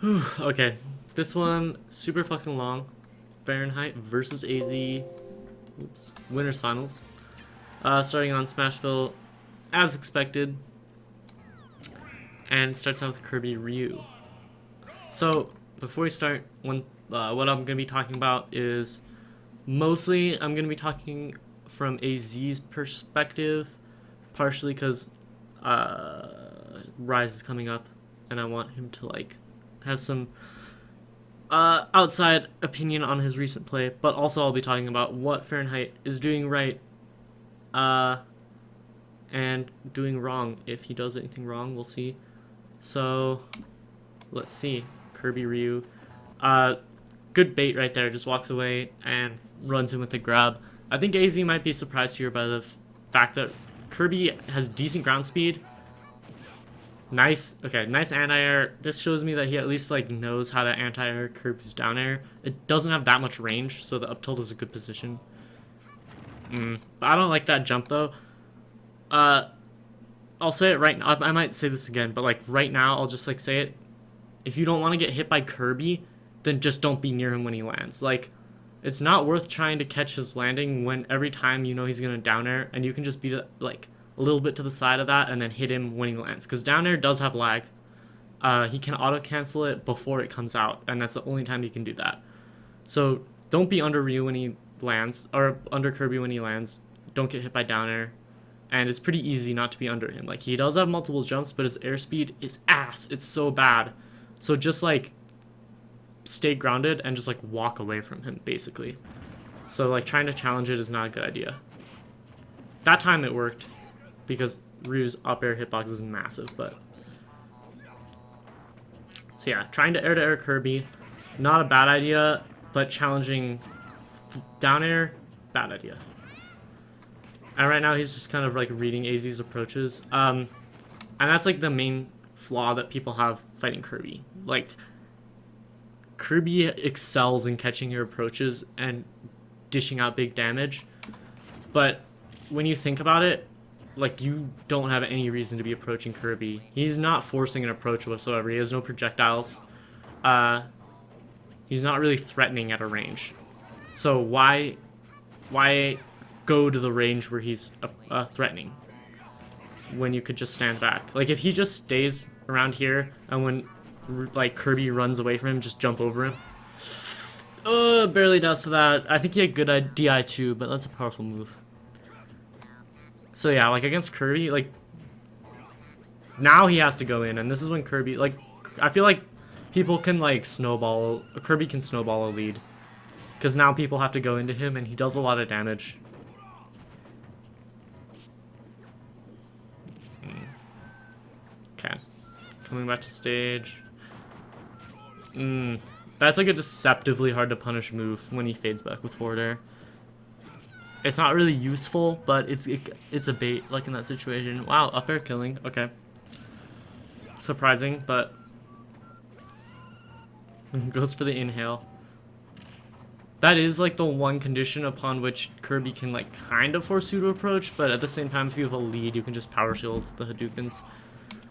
Whew, okay, this one super fucking long. Fahrenheit versus AZ. Oops. Winners finals. Starting on Smashville, as expected, and starts out with Kirby Ryu. So before we start, what I'm gonna be talking about is mostly I'm gonna be talking from AZ's perspective, partially because Rise is coming up, and I want him to like have some outside opinion on his recent play, but also I'll be talking about what Fahrenheit is doing right and doing wrong. If he does anything wrong, we'll see. So let's see. Kirby Ryu. Good bait right there. Just walks away and runs in with the grab. I think AZ might be surprised here by the fact that Kirby has decent ground speed. Nice, okay, nice anti-air. This shows me that he at least like knows how to anti-air Kirby's down air. It doesn't have that much range, so the up tilt is a good position. But I don't like that jump though. I'll say it right now. I might say this again, but like right now, I'll just like say it. If you don't want to get hit by Kirby, then just don't be near him when he lands. Like, it's not worth trying to catch his landing when every time you know he's gonna down air, and you can just be like a little bit to the side of that and then hit him when he lands, because down air does have lag. He can auto cancel it before it comes out, and that's the only time he can do that. So don't be under Ryu when he lands, or under Kirby when he lands. Don't get hit by down air, and it's pretty easy not to be under him. Like, he does have multiple jumps, but his airspeed is ass. It's so bad. So just like stay grounded and just like walk away from him, basically. So like trying to challenge it is not a good idea. That time it worked, because Ryu's up air hitbox is massive, but... So yeah, trying to air Kirby, not a bad idea, but challenging down air, bad idea. And right now he's just kind of like reading AZ's approaches. And that's like the main flaw that people have fighting Kirby. Like, Kirby excels in catching your approaches and dishing out big damage, but when you think about it, like, you don't have any reason to be approaching Kirby. He's not forcing an approach whatsoever. He has no projectiles. He's not really threatening at a range. So why go to the range where he's threatening when you could just stand back? Like, if he just stays around here and when like Kirby runs away from him, just jump over him. Barely does to that. I think he had good DI too, but that's a powerful move. So yeah, like against Kirby, like now he has to go in, and this is when Kirby, like, I feel like people can like Kirby can snowball a lead, because now people have to go into him and he does a lot of damage. Okay, coming back to stage. That's like a deceptively hard to punish move when he fades back with forward air. It's not really useful, but it's a bait, like in that situation. Wow, up air killing. Okay. Surprising, but goes for the inhale. That is like the one condition upon which Kirby can like kind of force you to approach, but at the same time, if you have a lead, you can just power shield the Hadoukens.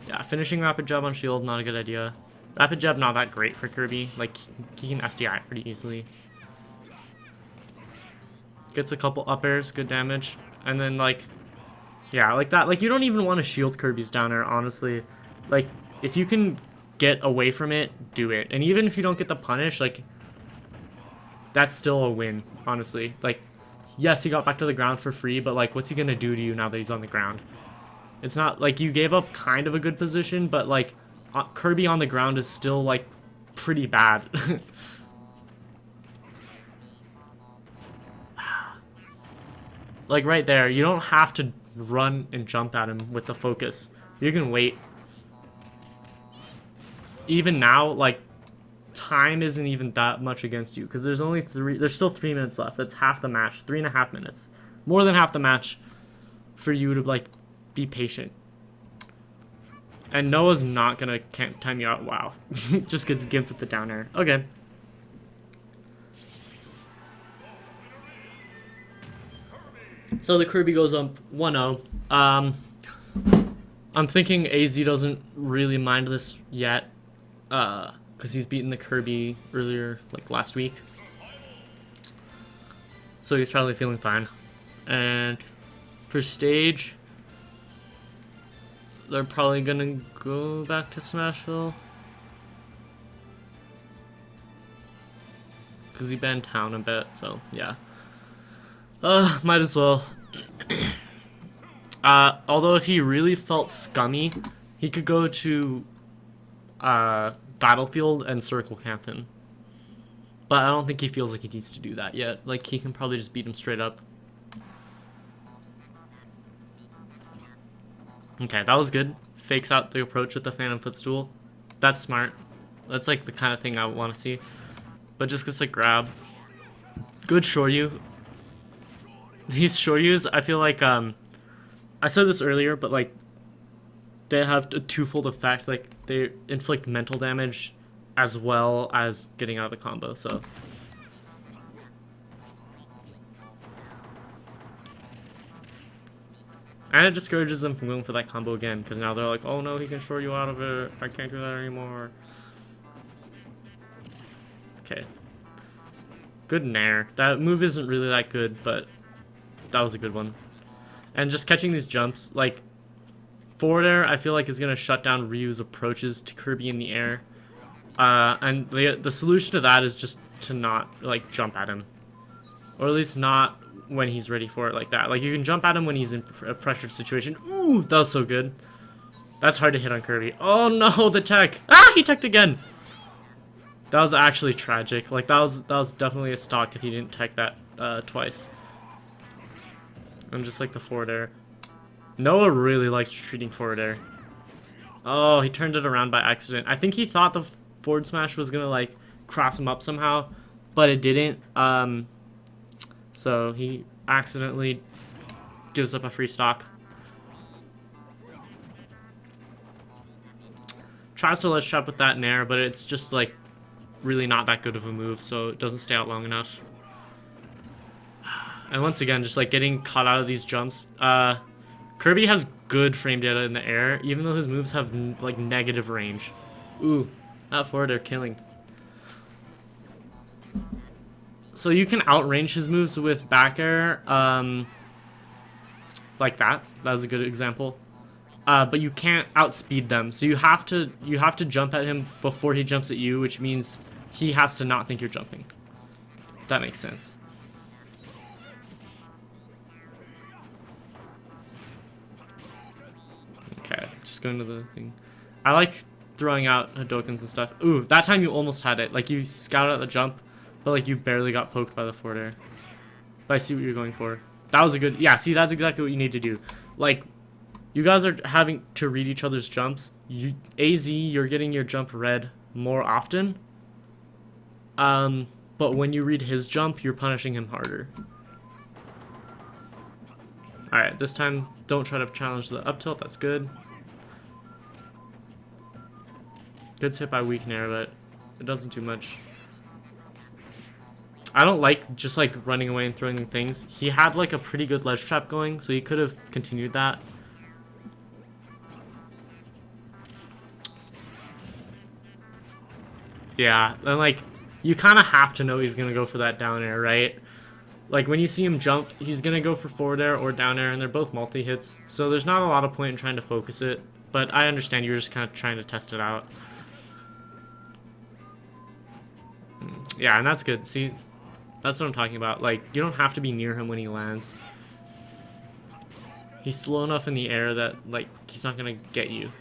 Yeah, finishing rapid jab on shield, not a good idea. Rapid jab, not that great for Kirby. Like, he can SDI pretty easily. Gets a couple up airs, good damage. And then, like, yeah, like that. Like, you don't even want to shield Kirby's down air, honestly. Like, if you can get away from it, do it. And even if you don't get the punish, like, that's still a win, honestly. Like, yes, he got back to the ground for free, but, like, what's he gonna do to you now that he's on the ground? It's not, like, you gave up kind of a good position, but, like, Kirby on the ground is still, like, pretty bad. Like, right there, you don't have to run and jump at him with the focus. You can wait. Even now, like, time isn't even that much against you, because there's still 3 minutes left. That's half the match, 3.5 minutes. More than half the match for you to, like, be patient. And Noah's not gonna time you out. Wow. Just gets gimped with the down air. Okay. So the Kirby goes up 1-0. I'm thinking AZ doesn't really mind this yet. because he's beaten the Kirby earlier, like last week. So he's probably feeling fine. And for stage, they're probably gonna go back to Smashville. Because he banned town a bit, so yeah. Might as well. Although if he really felt scummy, he could go to Battlefield and circle camp him. But I don't think he feels like he needs to do that yet. Like, he can probably just beat him straight up. Okay, that was good. Fakes out the approach with the Phantom Footstool. That's smart. That's like the kind of thing I want to see. But just gets a grab. Good Shoryu. These Shoryus, I feel like, I said this earlier, but like, they have a twofold effect. Like, they inflict mental damage as well as getting out of the combo, so. And it discourages them from going for that combo again, because now they're like, oh no, he can short you out of it. I can't do that anymore. Okay. Good nair. That move isn't really that good, but that was a good one. And just catching these jumps, like, forward air, I feel like is going to shut down Ryu's approaches to Kirby in the air. And the solution to that is just to not, like, jump at him. Or at least not when he's ready for it like that. Like, you can jump at him when he's in a pressured situation. Ooh, that was so good. That's hard to hit on Kirby. Oh no, the tech. Ah, he teched again. That was actually tragic. Like, that was definitely a stock if he didn't tech that twice. And just like the forward air. Noah really likes retreating forward air. Oh, he turned it around by accident. I think he thought the forward smash was gonna like cross him up somehow, but it didn't. So he accidentally gives up a free stock. Tries to ledge trap with that nair, but it's just like really not that good of a move, so it doesn't stay out long enough. And once again, just like getting caught out of these jumps. Kirby has good frame data in the air, even though his moves have like negative range. Ooh, that forward air killing. So you can outrange his moves with back air, like that. That was a good example. But you can't outspeed them, so you have to jump at him before he jumps at you, which means he has to not think you're jumping. That makes sense. Okay, just going to the thing. I like throwing out Hadokens and stuff. Ooh, that time you almost had it. Like, you scouted out the jump, but like you barely got poked by the forward air. But I see what you're going for. That was a good... Yeah, see, that's exactly what you need to do. Like, you guys are having to read each other's jumps. You're getting your jump read more often. But when you read his jump, you're punishing him harder. Alright, this time, don't try to challenge the up tilt. That's good. Gets hit by weak nair, but it doesn't do much. I don't like just like running away and throwing things. He had like a pretty good ledge trap going, so he could have continued that. Yeah, and like, you kind of have to know he's going to go for that down air, right? Like, when you see him jump, he's going to go for forward air or down air, and they're both multi-hits. So there's not a lot of point in trying to focus it. But I understand you're just kind of trying to test it out. Yeah, and that's good. See, that's what I'm talking about. Like, you don't have to be near him when he lands. He's slow enough in the air that, like, he's not going to get you.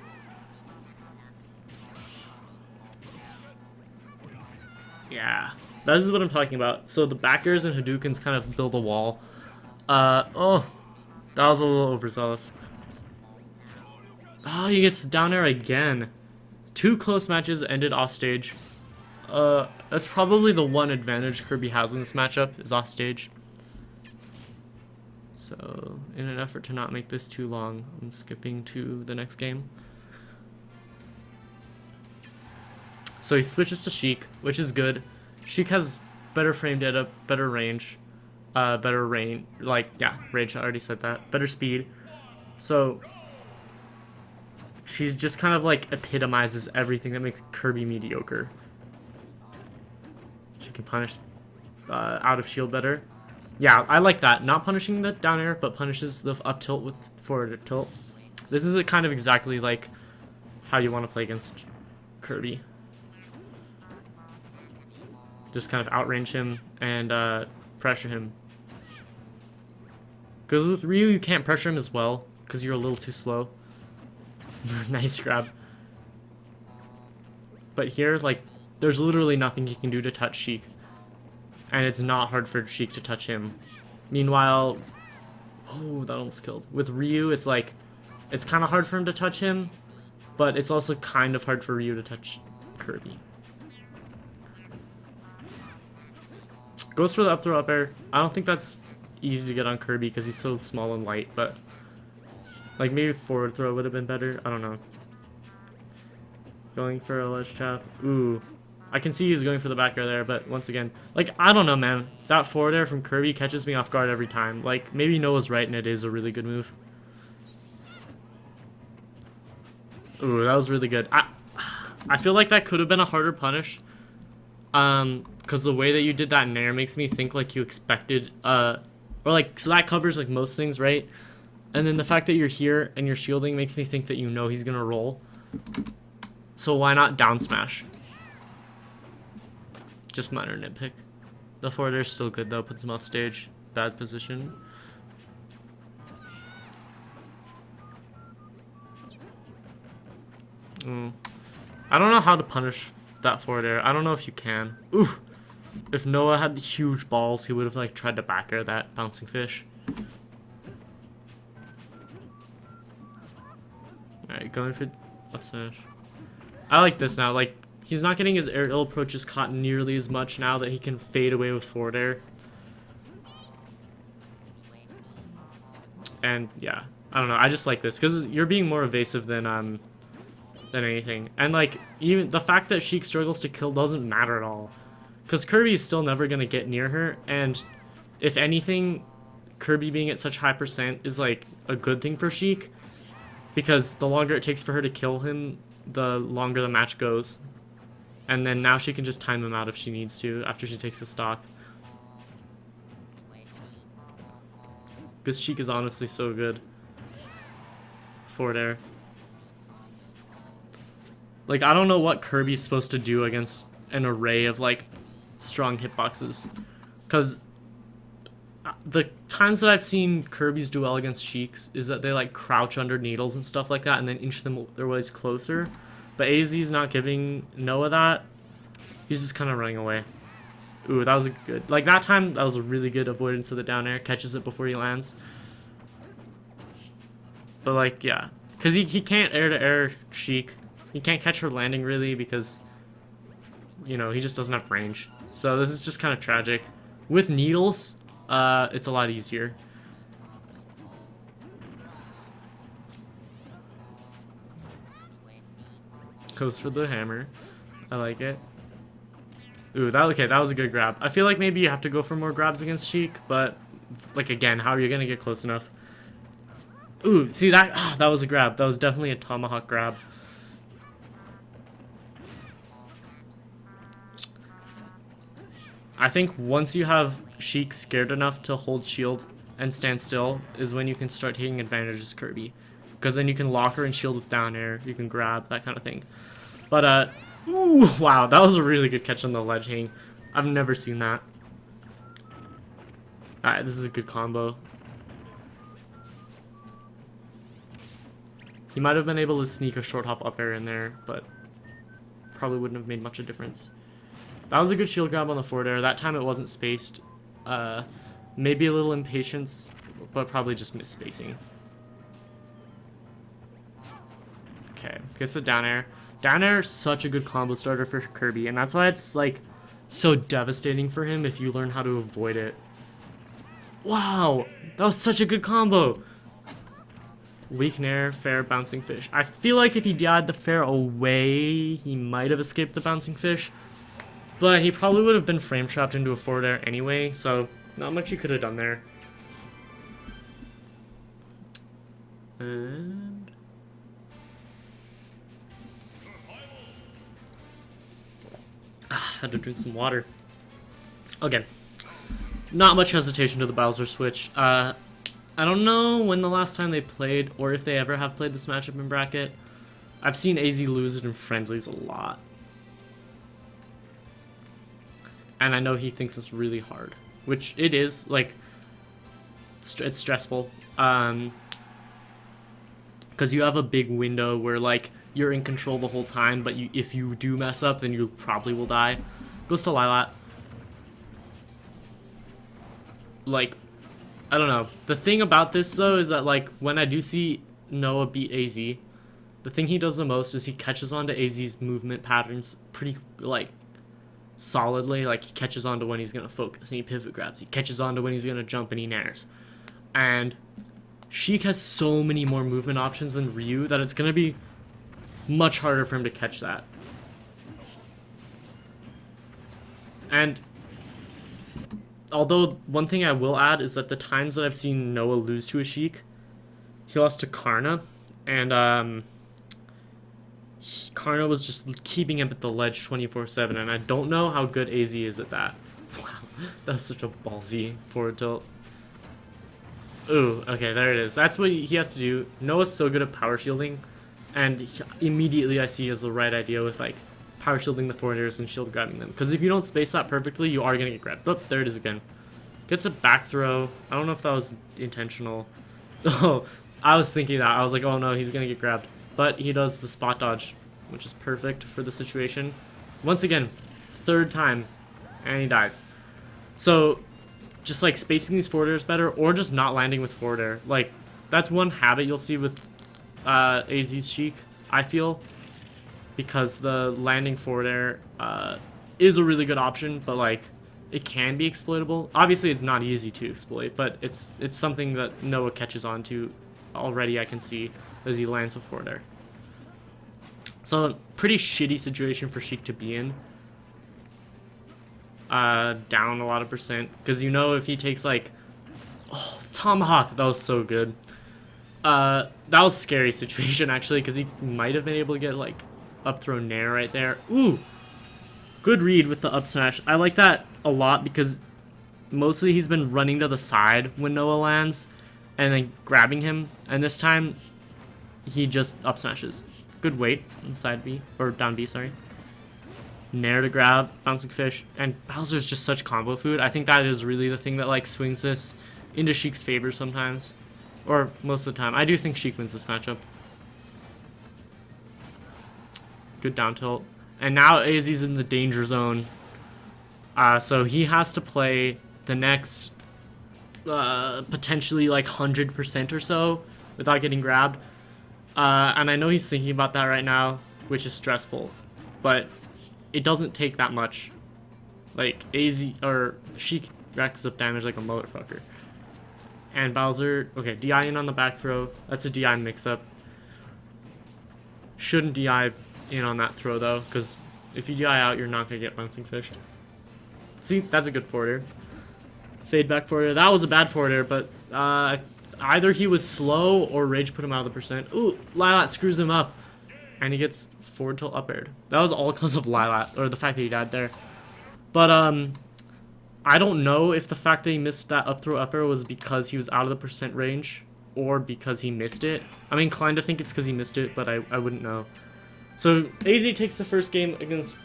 Yeah, that is what I'm talking about. So the back airs and Hadoukens kind of build a wall. Oh, that was a little overzealous. Oh, he gets down air again. 2 close matches ended off stage. That's probably the one advantage Kirby has in this matchup, is off stage. So, in an effort to not make this too long, I'm skipping to the next game. So he switches to Sheik, which is good. Sheik has better frame data, better range, better range, like, yeah, range, I already said that, better speed. So she's just kind of like epitomizes everything that makes Kirby mediocre. can punish out of shield better. Yeah, I like that. Not punishing the down air, but punishes the up tilt with forward tilt. This is kind of exactly like how you want to play against Kirby. Just kind of outrange him and pressure him. Because with Ryu, you can't pressure him as well, because you're a little too slow. Nice grab. But here, like, there's literally nothing he can do to touch Sheik. And it's not hard for Sheik to touch him. Meanwhile, oh, that almost killed. With Ryu, it's like, it's kind of hard for him to touch him, but it's also kind of hard for Ryu to touch Kirby. Goes for the up throw up air. I don't think that's easy to get on Kirby because he's so small and light, but like maybe forward throw would have been better. I don't know. Going for a ledge trap. Ooh. I can see he's going for the back air there, but once again, like, I don't know, man. That forward air from Kirby catches me off guard every time. Like, maybe Noah's right and it is a really good move. Ooh, that was really good. I feel like that could have been a harder punish. Because the way that you did that nair makes me think like you expected, or like, so that covers like most things, right? And then the fact that you're here and you're shielding makes me think that you know he's gonna roll. So why not down smash? Just minor nitpick. The forward air is still good though, puts him off stage. Bad position. I don't know how to punish that forward air. I don't know if you can. Ooh. If Noah had the huge balls, he would have like tried to back air that bouncing fish. Alright, going for up smash. I like this now. Like, he's not getting his aerial approaches caught nearly as much now that he can fade away with forward air. And yeah, I don't know. I just like this because you're being more evasive than anything. And like, even the fact that Sheik struggles to kill doesn't matter at all, because Kirby is still never gonna get near her. And if anything, Kirby being at such high percent is like a good thing for Sheik, because the longer it takes for her to kill him, the longer the match goes. And then now she can just time him out if she needs to after she takes the stock. Because Sheik is honestly so good. Forward air. Like, I don't know what Kirby's supposed to do against an array of like strong hitboxes. Because the times that I've seen Kirby's duel against Sheik's is that they like crouch under needles and stuff like that and then inch them their ways closer. But AZ's not giving Noah that. He's just kind of running away. Ooh, that was a good... Like, that time, that was a really good avoidance of the down air. Catches it before he lands. But, like, yeah. Because he can't air-to-air Sheik. He can't catch her landing, really, because, you know, he just doesn't have range. So this is just kind of tragic. With needles, it's a lot easier. Goes for the hammer. I like it. Ooh, that was a good grab. I feel like maybe you have to go for more grabs against Sheik, but like, again, how are you gonna get close enough? Ooh, see that? That was a grab. That was definitely a tomahawk grab. I think once you have Sheik scared enough to hold shield and stand still is when you can start taking advantage of Kirby. Because then you can lock her and shield with down air, you can grab, that kind of thing. But, ooh, wow, that was a really good catch on the ledge hang. I've never seen that. Alright, this is a good combo. He might have been able to sneak a short hop up air in there, but probably wouldn't have made much of a difference. That was a good shield grab on the forward air. That time it wasn't spaced. Maybe a little impatience, but probably just misspacing. Okay, gets the down air. Down air is such a good combo starter for Kirby, and that's why it's like so devastating for him if you learn how to avoid it. Wow, that was such a good combo. Weak nair, fair, bouncing fish. I feel like if he died the fair away, he might have escaped the bouncing fish, but he probably would have been frame trapped into a forward air anyway, so not much he could have done there. And had to drink some water. Okay. Not much hesitation to the Bowser switch. I don't know when the last time they played, or if they ever have played this matchup in bracket. I've seen AZ lose it in friendlies a lot. And I know he thinks it's really hard. Which it is, like, it's stressful. Because you have a big window where, like, you're in control the whole time, but if you do mess up, then you probably will die. Goes to Lilat. Like, I don't know. The thing about this, though, is that, like, when I do see Noah beat AZ, the thing he does the most is he catches on to AZ's movement patterns pretty, like, solidly. Like, he catches on to when he's going to focus and he pivot grabs. He catches on to when he's going to jump and he nairs. And Sheik has so many more movement options than Ryu that it's going to be much harder for him to catch that. And although one thing I will add is that the times that I've seen Noah lose to a Sheik, he lost to Karna, and Karna was just keeping him at the ledge 24/7, and I don't know how good AZ is at that. Wow, that's such a ballsy forward tilt. Ooh, okay, there it is. That's what he has to do. Noah's so good at power shielding, and immediately I see as the right idea with, like, power shielding the forwarders and shield grabbing them. Because if you don't space that perfectly, you are going to get grabbed. Oh, there it is again. Gets a back throw. I don't know if that was intentional. Oh, I was thinking that. I was like, oh no, he's going to get grabbed. But he does the spot dodge, which is perfect for the situation. Once again, third time, and he dies. So, just like spacing these forwarders better, or just not landing with forward air. Like, that's one habit you'll see with AZ's Sheik, I feel. Because the landing forward air is a really good option, but like it can be exploitable. Obviously, it's not easy to exploit, but it's something that Noah catches on to already. I can see as he lands with forward air. So pretty shitty situation for Sheik to be in. Down a lot of percent, because you know if he takes like, oh, Tomahawk, that was so good. That was a scary situation actually, because he might have been able to get like up throw nair right there. Ooh, good read with the up smash. I like that a lot because mostly he's been running to the side when Noah lands and then grabbing him, and this time he just up smashes. Good weight on side B, or down B, sorry. Nair to grab, bouncing fish, and Bowser's just such combo food. I think that is really the thing that like swings this into Sheik's favor sometimes, or most of the time. I do think Sheik wins this matchup. Good down tilt. And now AZ's in the danger zone. So he has to play the next potentially like 100% or so without getting grabbed. And I know he's thinking about that right now, which is stressful. But it doesn't take that much. Like AZ or Sheik racks up damage like a motherfucker. And Bowser, okay, DI in on the back throw. That's a DI mix-up. Shouldn't DI in on that throw though, because if you DI out, you're not gonna get bouncing fish. See, that's a good forward air. Fade back forward air. That was a bad forward air, but either he was slow or rage put him out of the percent. Ooh, Lilat screws him up, and he gets forward tilt up aired. That was all because of Lilat, or the fact that he died there. But I don't know if the fact that he missed that up throw up air was because he was out of the percent range or because he missed it. I'm inclined to think it's because he missed it, but I wouldn't know. So AZ takes the first game against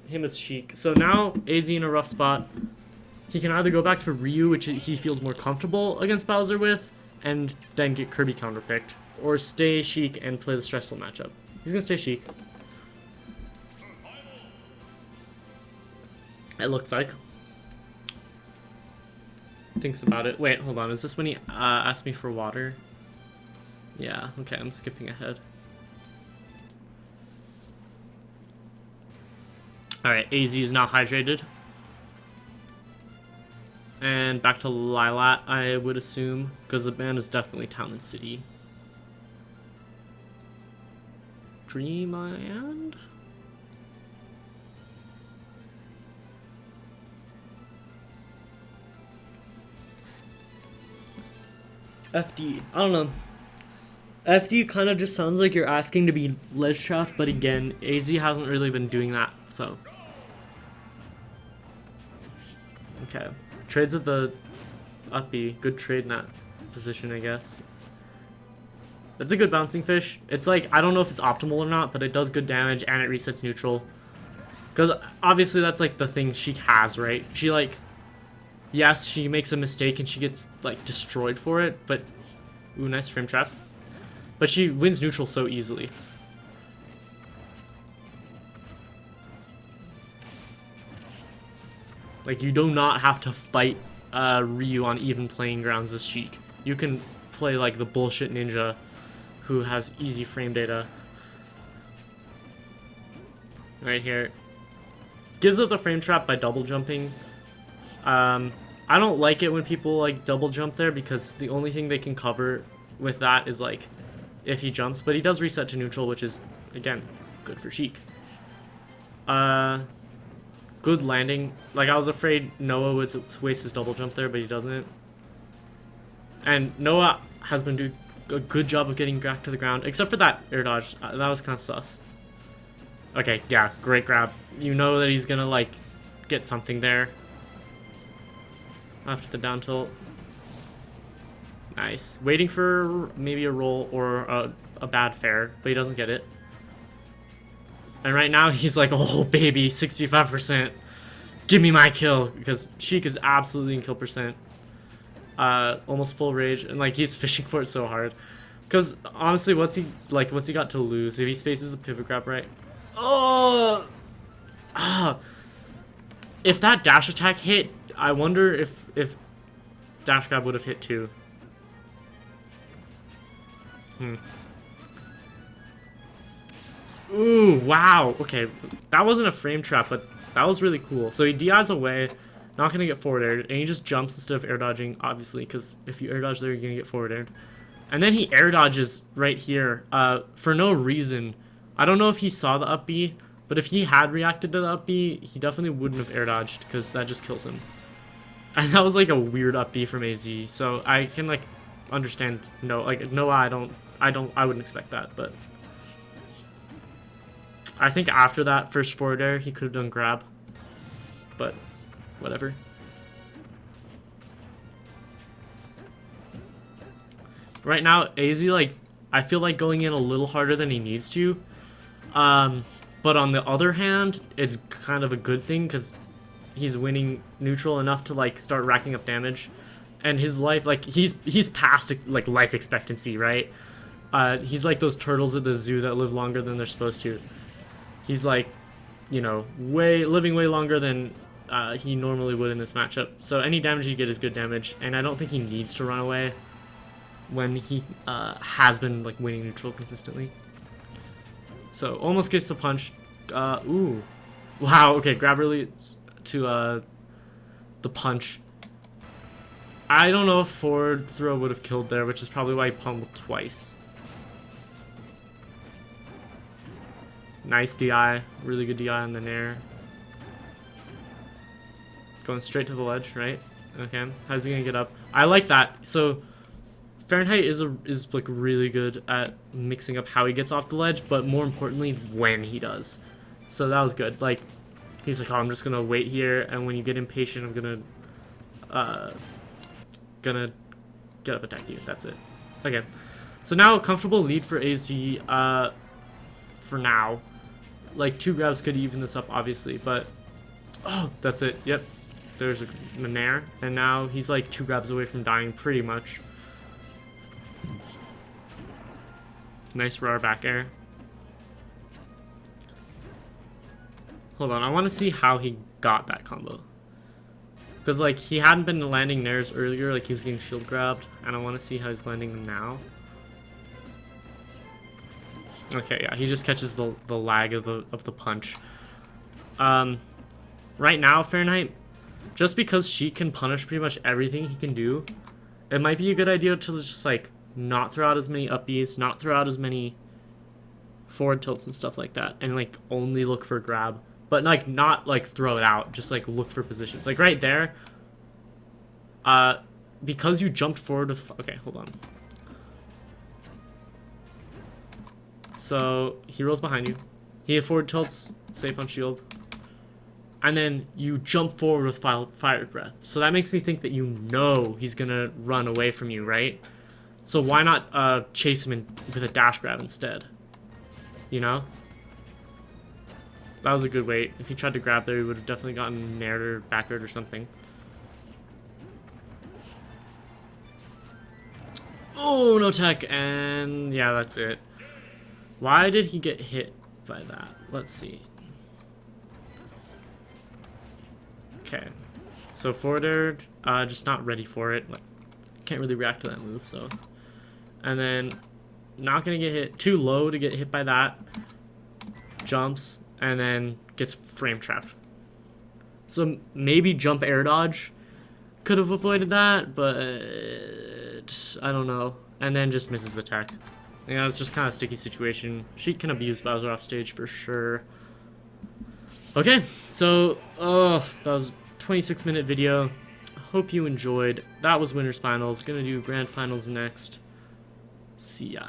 him as Sheik. So now AZ in a rough spot. He can either go back to Ryu, which he feels more comfortable against Bowser with, and then get Kirby counterpicked, or stay Sheik and play the stressful matchup. He's gonna stay Sheik. It looks like. Thinks about it. Wait, hold on. Is this when he asked me for water? Yeah, okay, I'm skipping ahead. Alright, AZ is now hydrated. And back to Lilat, I would assume, because the band is definitely Town and City. Dreamland? FD. I don't know. FD kind of just sounds like you're asking to be ledge trapped, but again, AZ hasn't really been doing that, so. Okay. Trades at the up B. Good trade in that position, I guess. It's a good bouncing fish. It's like, I don't know if it's optimal or not, but it does good damage and it resets neutral. Because obviously that's like the thing she has, right? She like, yes, she makes a mistake and she gets like destroyed for it, but ooh, nice frame trap. But she wins neutral so easily. Like, you do not have to fight Ryu on even playing grounds as Sheik. You can play like the bullshit ninja who has easy frame data. Right here. Gives up the frame trap by double jumping. I don't like it when people like double jump there because the only thing they can cover with that is like if he jumps, but he does reset to neutral, which is again good for Sheik. Good landing. Like, I was afraid Noah would waste his double jump there, but he doesn't. And Noah has been doing a good job of getting back to the ground, except for that air dodge. That was kind of sus. Okay, yeah, great grab. You know that he's gonna like get something there after the down tilt. Nice. Waiting for maybe a roll or a bad fair, but he doesn't get it. And right now he's like, oh baby, 65%. Give me my kill, because Sheik is absolutely in kill percent. Almost full rage, and like he's fishing for it so hard. Because honestly, what's he got to lose if he spaces a pivot grab right? Oh, if that dash attack hit, I wonder if dash grab would have hit too. Ooh, wow. Okay, that wasn't a frame trap, but that was really cool. So he DIs away, not going to get forward aired, and he just jumps instead of air dodging, obviously, because if you air dodge there, you're going to get forward aired. And then he air dodges right here for no reason. I don't know if he saw the up B, but if he had reacted to the up B, he definitely wouldn't have air dodged, because that just kills him. And that was like a weird up B from AZ, so I can like understand. No, like no, I wouldn't expect that, but I think after that first forward air, he could have done grab, but whatever. Right now, AZ, like, I feel like going in a little harder than he needs to. But on the other hand, it's kind of a good thing because he's winning neutral enough to like start racking up damage, and his life, like he's past like life expectancy, right? He's like those turtles at the zoo that live longer than they're supposed to. He's like, you know, living way longer than he normally would in this matchup. So any damage you get is good damage, and I don't think he needs to run away when he has been like winning neutral consistently. So almost gets the punch. Ooh, wow. Okay, grab really to the punch. I don't know if forward throw would have killed there, which is probably why he pummeled twice. Nice DI, really good DI on the nair. Going straight to the ledge, right? Okay, how's he gonna get up? I like that. So Fahrenheit is like really good at mixing up how he gets off the ledge, but more importantly, when he does. So that was good. Like, he's like, oh, I'm just gonna wait here, and when you get impatient, I'm gonna get up attack you. That's it. Okay. So now a comfortable lead for AZ. For now, like 2 grabs could even this up, obviously, but oh, that's it. Yep. There's a nair, and now he's like 2 grabs away from dying, pretty much. Nice raw back air. Hold on, I want to see how he got that combo. Because, like, he hadn't been landing nairs earlier, like, he was getting shield grabbed, and I want to see how he's landing them now. Okay, yeah, he just catches the lag of the punch. Right now, Fahrenheit, just because she can punish pretty much everything he can do, it might be a good idea to just, like, not throw out as many up Bs, not throw out as many forward tilts and stuff like that, and like only look for grab, but like not like throw it out, just like look for positions. Like right there, because you jumped forward with, okay, hold on. So he rolls behind you, he forward tilts, safe on shield. and then you jump forward with fire breath. So that makes me think that you know he's gonna run away from you, right? So why not chase him with a dash grab instead? You know? That was a good wait. If he tried to grab there, he would have definitely gotten nared or backward or something. Oh, no tech, and yeah, that's it. Why did he get hit by that? Let's see. Okay, so forward air, just not ready for it. Like, can't really react to that move, so. And then, not gonna get hit. Too low to get hit by that. Jumps, and then gets frame trapped. So maybe jump air dodge could have avoided that, but I don't know. And then just misses the tech. Yeah, it's just kind of a sticky situation. She can abuse Bowser off stage for sure. Okay, so that was a 26-minute video. Hope you enjoyed. That was winners finals. Gonna do grand finals next. See ya.